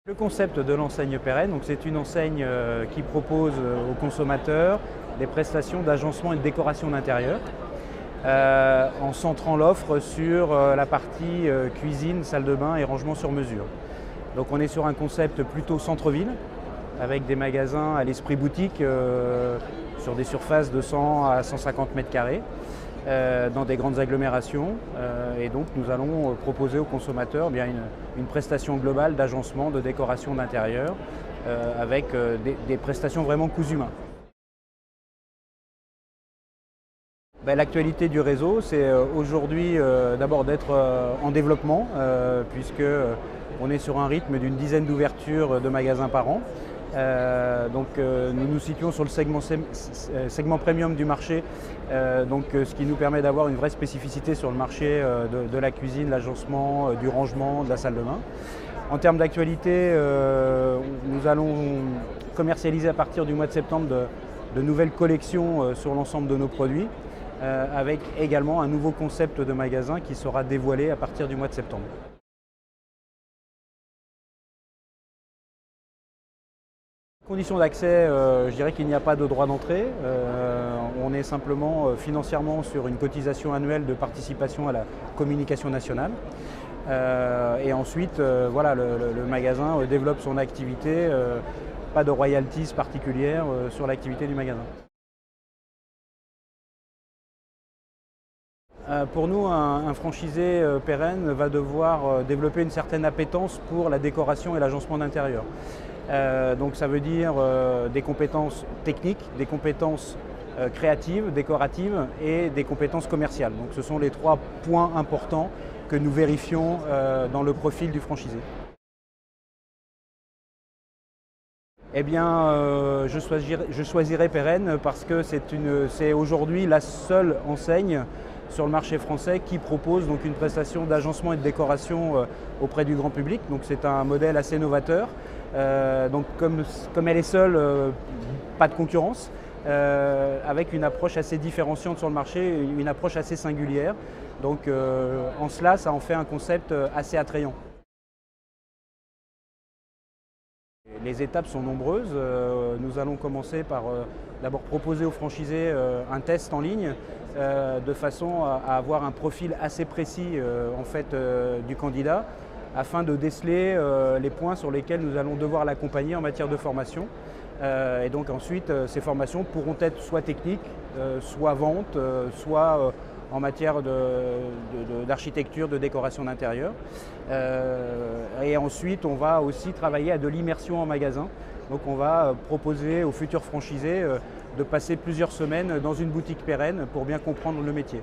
Le concept de l'enseigne pérenne, c'est une enseigne qui propose aux consommateurs des prestations d'agencement et de décoration d'intérieur en centrant l'offre sur la partie cuisine, salle de bain et rangement sur mesure. Donc on est sur un concept plutôt centre-ville avec des magasins à l'esprit boutique sur des surfaces de 100 à 150 mètres carrés. Dans des grandes agglomérations et donc nous allons proposer aux consommateurs une prestation globale d'agencement, de décoration d'intérieur avec des prestations vraiment cousu main. L'actualité du réseau, c'est aujourd'hui d'abord d'être en développement puisque on est sur un rythme d'une dizaine d'ouvertures de magasins par an. Nous nous situons sur le segment premium du marché, ce qui nous permet d'avoir une vraie spécificité sur le marché de la cuisine, l'agencement, du rangement, de la salle de bain. En termes d'actualité, nous allons commercialiser à partir du mois de septembre de nouvelles collections sur l'ensemble de nos produits, avec également un nouveau concept de magasin qui sera dévoilé à partir du mois de septembre. Conditions d'accès, je dirais qu'il n'y a pas de droit d'entrée. On est simplement financièrement sur une cotisation annuelle de participation à la communication nationale. Et ensuite, le magasin développe son activité, pas de royalties particulières sur l'activité du magasin. Pour nous, un franchisé pérenne va devoir développer une certaine appétence pour la décoration et l'agencement d'intérieur. Donc ça veut dire des compétences techniques, des compétences créatives, décoratives et des compétences commerciales. Donc ce sont les trois points importants que nous vérifions dans le profil du franchisé. Eh bien, je choisirais Pérenne parce que c'est aujourd'hui la seule enseigne sur le marché français qui propose donc une prestation d'agencement et de décoration auprès du grand public. Donc c'est un modèle assez novateur. Comme elle est seule, pas de concurrence, avec une approche assez différenciante sur le marché, une approche assez singulière. Donc en cela, ça en fait un concept assez attrayant. Les étapes sont nombreuses. Nous allons commencer par d'abord proposer aux franchisés un test en ligne de façon à avoir un profil assez précis du candidat afin de déceler les points sur lesquels nous allons devoir l'accompagner en matière de formation. Et donc ensuite, ces formations pourront être soit techniques, soit vente, soit en matière d'architecture, de décoration d'intérieur. Et ensuite, on va aussi travailler à de l'immersion en magasin. Donc on va proposer aux futurs franchisés de passer plusieurs semaines dans une boutique pérenne pour bien comprendre le métier.